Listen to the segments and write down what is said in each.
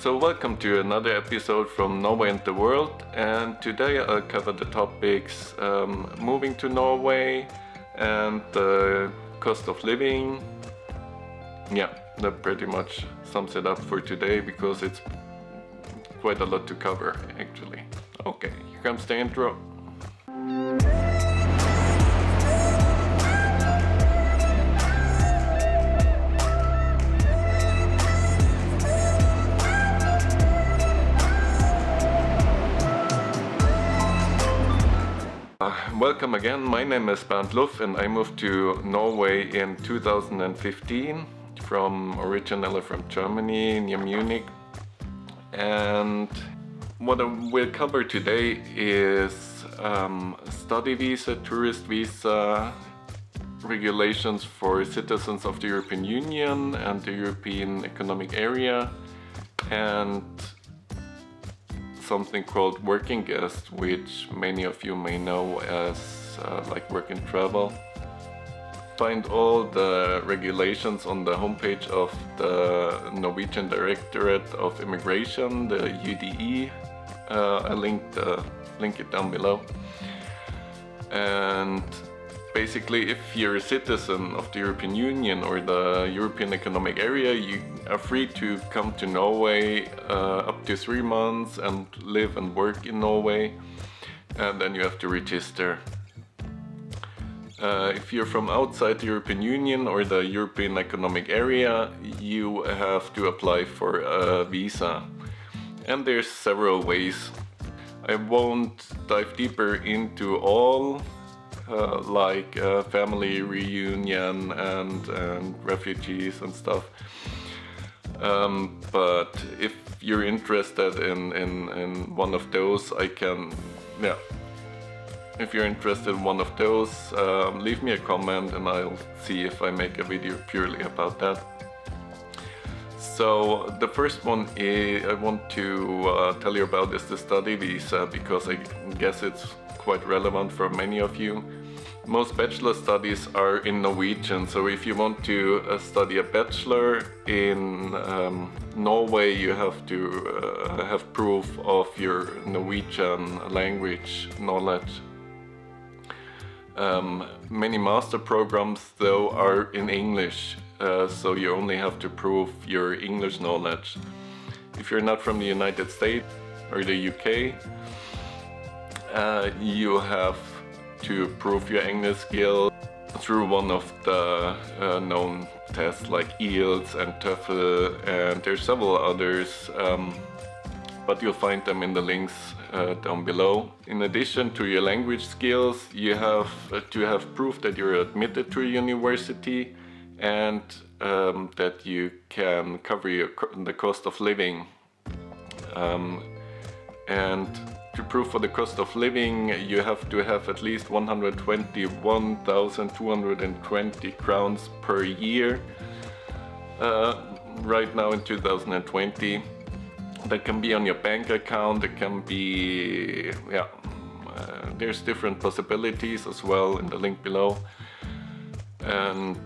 So welcome to another episode from Norway and the world, and today I'll cover the topics moving to Norway and the cost of living. Yeah, that pretty much sums it up for today because it's quite a lot to cover actually. Okay, here comes the intro. Welcome again, my name is Bernd Luff and I moved to Norway in 2015 originally from Germany, near Munich. And what I will cover today is study visa, tourist visa, regulations for citizens of the European Union and the European Economic Area, and something called working guest, which many of you may know as like work and travel. Find all the regulations on the homepage of the Norwegian Directorate of Immigration, the UDI. I'll link it down below. And basically, if you're a citizen of the European Union or the European Economic Area, you are free to come to Norway up to 3 months and live and work in Norway, and then you have to register. If you're from outside the European Union or the European Economic Area, you have to apply for a visa. And there's several ways. I won't dive deeper into all, like family reunion and refugees and stuff. But if you're interested in one of those, if you're interested in one of those, leave me a comment and I'll see if I make a video purely about that. So the first one I want to tell you about is the study visa, because I guess it's quite relevant for many of you. Most bachelor studies are in Norwegian, so if you want to study a bachelor in Norway, you have to have proof of your Norwegian language knowledge. Many master programs though are in English, so you only have to prove your English knowledge. If you're not from the United States or the UK, you have to prove your English skill through one of the known tests like IELTS and TOEFL, and there's several others, but you'll find them in the links down below. In addition to your language skills, you have to have proof that you're admitted to a university and that you can cover the cost of living. And to prove for the cost of living, you have to have at least 121,220 crowns per year right now in 2020. That can be on your bank account, it can be, there's different possibilities as well in the link below. And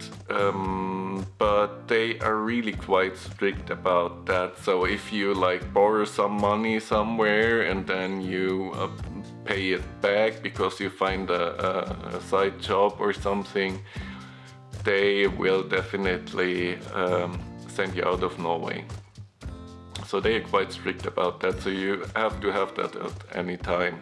but they are really quite strict about that. So if you like borrow some money somewhere and then you pay it back because you find a side job or something, they will definitely send you out of Norway. So they are quite strict about that, so you have to have that at any time.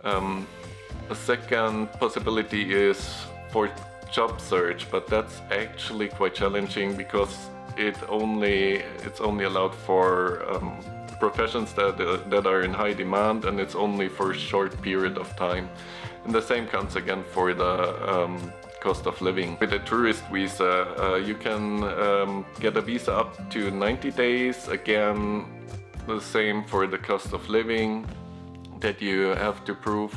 A second possibility is for job search, but that's actually quite challenging because it's only allowed for professions that are in high demand, and it's only for a short period of time. And the same counts again for the cost of living. With a tourist visa, you can get a visa up to 90 days. Again, the same for the cost of living that you have to prove.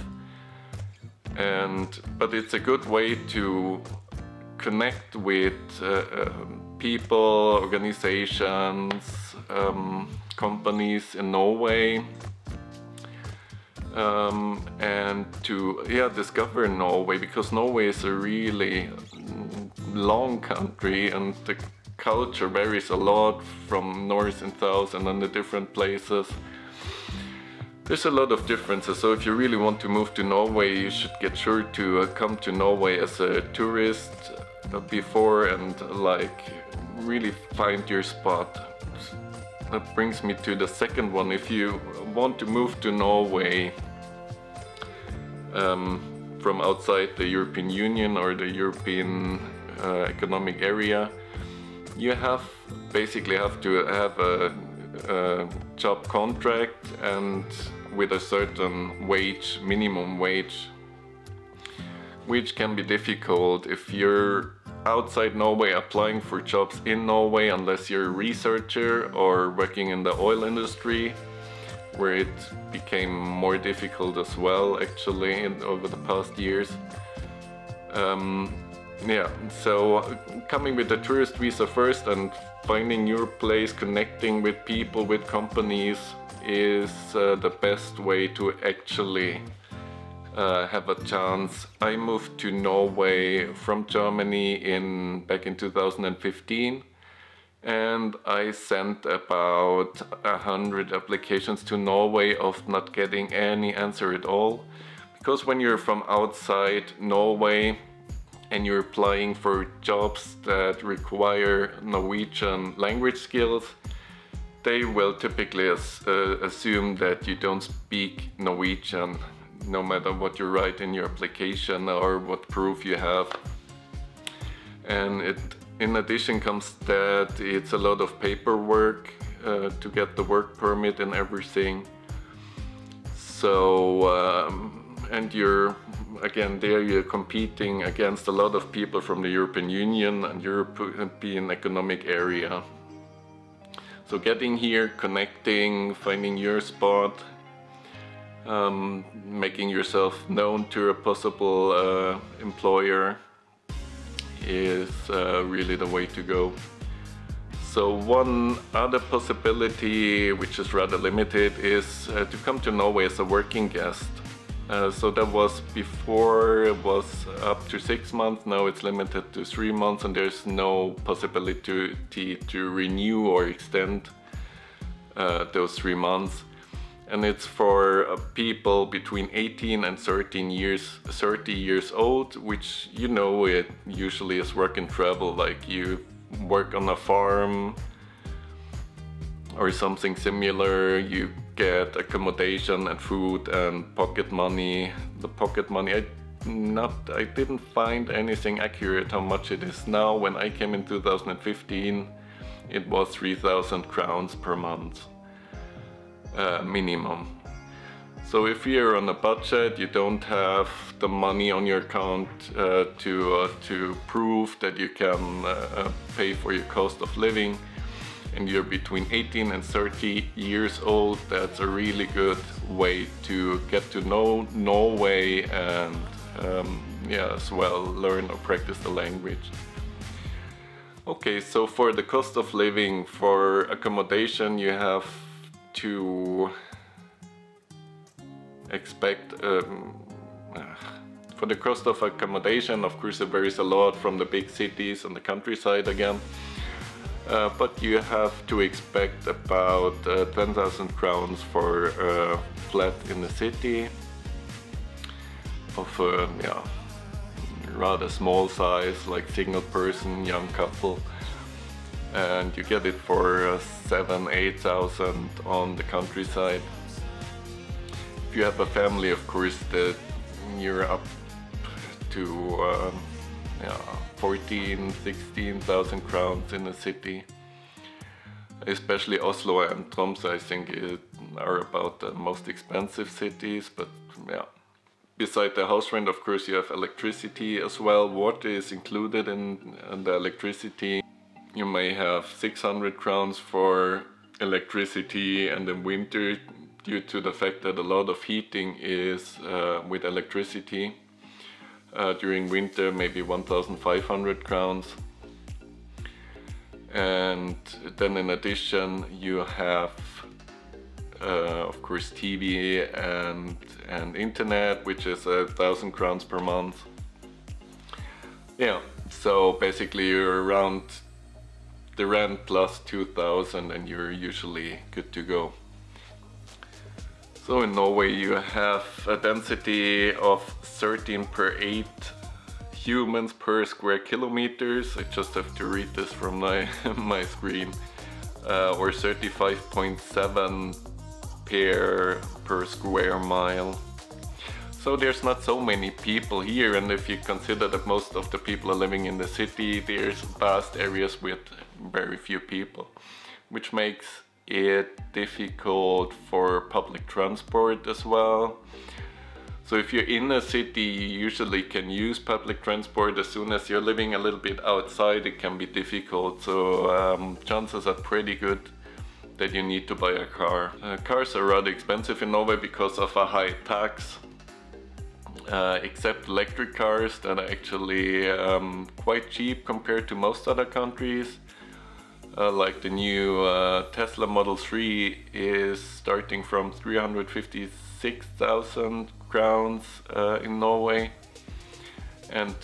But it's a good way to connect with people, organizations, companies in Norway, and to discover Norway, because Norway is a really long country and the culture varies a lot from north and south and on the different places. There's a lot of differences, so if you really want to move to Norway, you should get sure to come to Norway as a tourist before and like really find your spot. That brings me to the second one. If you want to move to Norway from outside the European Union or the European Economic Area, you basically have to have a job contract and with a certain wage, minimum wage, which can be difficult if you're outside Norway applying for jobs in Norway, unless you're a researcher or working in the oil industry, where it became more difficult as well actually over the past years. Yeah, so coming with a tourist visa first and finding your place, connecting with people, with companies is the best way to actually have a chance. I moved to Norway from Germany back in 2015, and I sent about 100 applications to Norway of not getting any answer at all. Because when you're from outside Norway and you're applying for jobs that require Norwegian language skills, they will typically assume that you don't speak Norwegian, no matter what you write in your application or what proof you have. And in addition comes that it's a lot of paperwork to get the work permit and everything. So, and you're competing against a lot of people from the European Union and European Economic Area. So getting here, connecting, finding your spot, making yourself known to a possible employer is really the way to go. So one other possibility, which is rather limited, is to come to Norway as a working guest. So that was before, it was up to 6 months, now it's limited to 3 months, and there's no possibility to renew or extend those 3 months. And it's for people between 18 and 30 years old, which you know it usually is work and travel, like you work on a farm or something similar, you get accommodation and food and pocket money. The pocket money, I didn't find anything accurate how much it is now. When I came in 2015, it was 3,000 crowns per month minimum. So if you're on a budget, you don't have the money on your account to prove that you can pay for your cost of living, and you're between 18 and 30 years old, that's a really good way to get to know Norway and yeah, as well learn or practice the language. Okay, so for the cost of living, for accommodation, you have to expect for the cost of accommodation, of course it varies a lot from the big cities and the countryside again, but you have to expect about 10,000 crowns for a flat in the city of a rather small size, like single person, young couple, and you get it for 7,000–8,000 on the countryside. If you have a family, of course, that you're up to 14,000–16,000 crowns in the city. Especially Oslo and Tromsø, I think, are about the most expensive cities, but yeah. Beside the house rent, of course, you have electricity as well. Water is included in the electricity. You may have 600 crowns for electricity, and in winter, due to the fact that a lot of heating is with electricity, during winter maybe 1,500 crowns. And then in addition you have of course TV and internet, which is 1,000 crowns per month. Yeah, so basically you're around the rent plus 2,000 and you're usually good to go. So in Norway you have a density of 13 per 8 humans per square kilometers. I just have to read this from my, my screen. Or 35.7 per square mile. So there's not so many people here, and if you consider that most of the people are living in the city, there's vast areas with very few people, which makes it difficult for public transport as well. So if you're in a city, you usually can use public transport. As soon as you're living a little bit outside, it can be difficult. So chances are pretty good that you need to buy a car. Cars are rather expensive in Norway because of a high tax. Except electric cars that are actually quite cheap compared to most other countries. Like the new Tesla Model 3 is starting from 356,000 crowns in Norway. And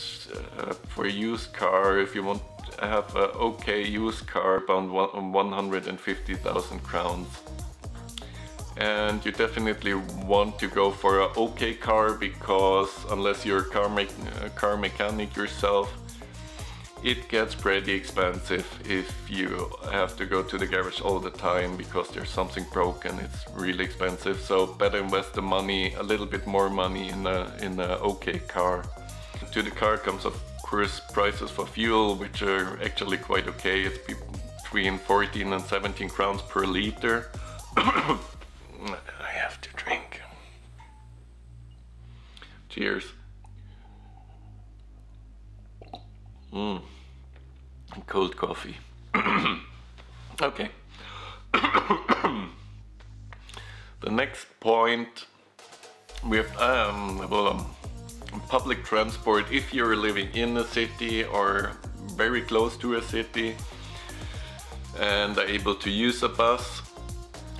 for a used car, if you want to have an okay used car, about 150,000 crowns. And you definitely want to go for an okay car, because unless you're a car mechanic yourself, it gets pretty expensive if you have to go to the garage all the time because there's something broken. It's really expensive, so better invest the money, a little bit more money in a okay car. To the car comes of course prices for fuel, which are actually quite okay. It's between 14 and 17 crowns per liter. I have to drink. Cheers. Cold coffee. Okay. The next point, we have public transport. If you're living in a city or very close to a city and are able to use a bus,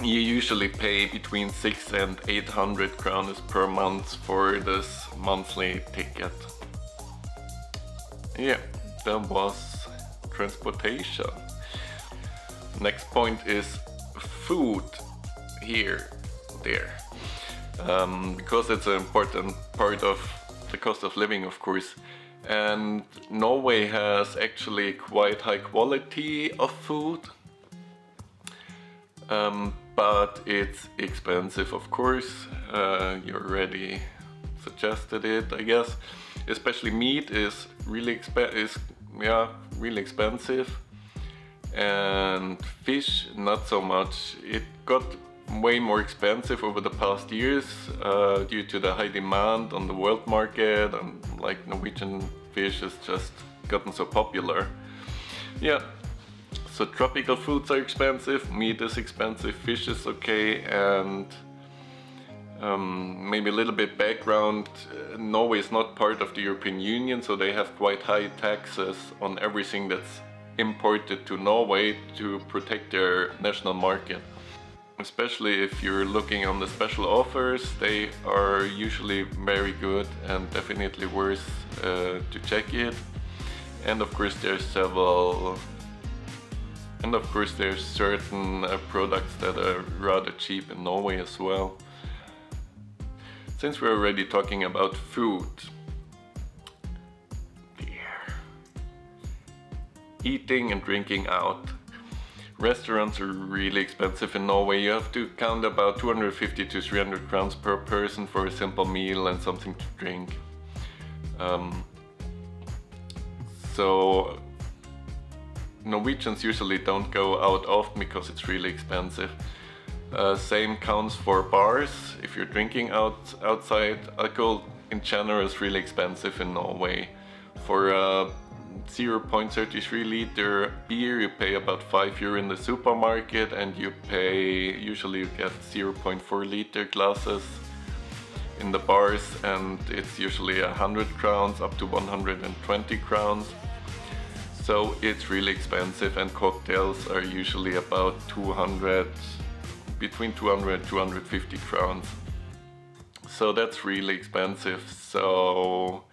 you usually pay between 600 and 800 crowns per month for this monthly ticket. Yeah, that was transportation. Next point is food. Here, there. Because it's an important part of the cost of living, of course. And Norway has actually quite high quality of food. But it's expensive, of course. You already suggested it, I guess. Especially meat is really really expensive, and fish not so much. It got way more expensive over the past years due to the high demand on the world market, and like Norwegian fish has just gotten so popular. Yeah. So tropical foods are expensive, meat is expensive, fish is okay, and maybe a little bit background. Norway is not part of the European Union, so they have quite high taxes on everything that's imported to Norway to protect their national market. Especially if you're looking on the special offers, they are usually very good and definitely worth to check it. And of course there's certain products that are rather cheap in Norway as well. Since we're already talking about food, beer. Eating and drinking out. Restaurants are really expensive in Norway. You have to count about 250 to 300 crowns per person for a simple meal and something to drink. So Norwegians usually don't go out often because it's really expensive. Same counts for bars. If you're drinking outside, alcohol in general is really expensive in Norway. For a 0.33 liter beer you pay about €5 in the supermarket, and usually you get 0.4 liter glasses in the bars, and it's usually 100 crowns up to 120 crowns. So it's really expensive, and cocktails are usually about between 200 and 250 crowns. So that's really expensive. So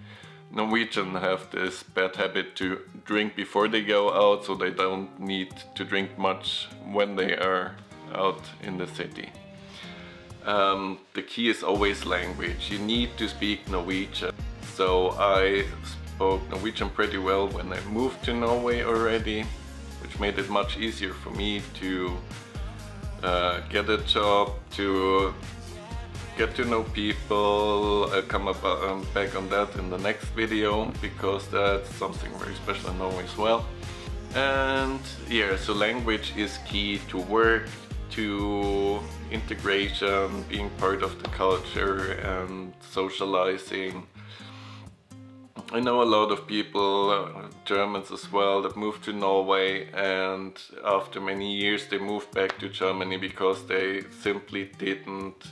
Norwegians have this bad habit to drink before they go out, so they don't need to drink much when they are out in the city. The key is always language. You need to speak Norwegian. So I spoke Norwegian pretty well when I moved to Norway already, which made it much easier for me to get a job, to get to know people. I'll come back on that in the next video, because that's something very special in Norway as well. And yeah, so language is key to work, to integration, being part of the culture and socializing. I know a lot of people, Germans as well, that moved to Norway, and after many years they moved back to Germany because they simply didn't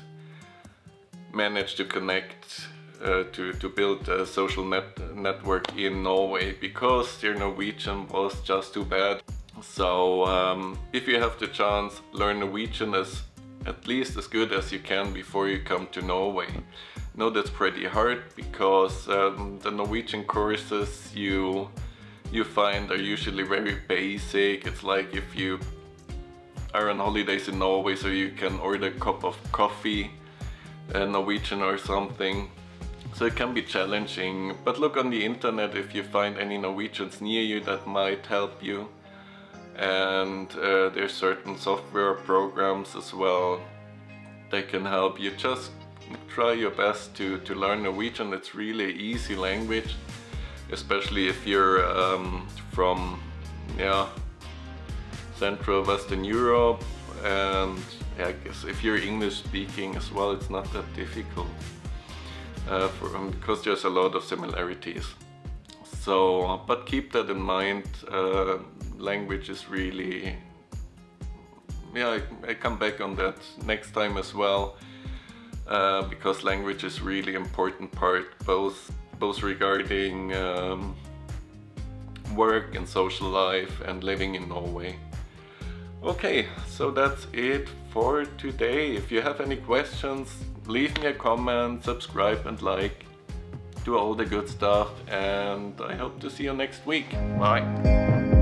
manage to connect, to build a social network in Norway, because their Norwegian was just too bad. So if you have the chance, learn Norwegian at least as good as you can before you come to Norway. I know that's pretty hard, because the Norwegian courses you find are usually very basic. It's like if you are on holidays in Norway, so you can order a cup of coffee Norwegian or something. So it can be challenging, but look on the internet if you find any Norwegians near you that might help you. And there's certain software programs as well that can help you. Just try your best to learn Norwegian. It's really an easy language, especially if you're from Central Western Europe, and I guess if you're English speaking as well, it's not that difficult, because there's a lot of similarities. So, but keep that in mind. Language is really, I come back on that next time as well, because language is really important part, both regarding work and social life and living in Norway. Okay, so that's it for today. If you have any questions, leave me a comment, subscribe and like, do all the good stuff, and I hope to see you next week. Bye!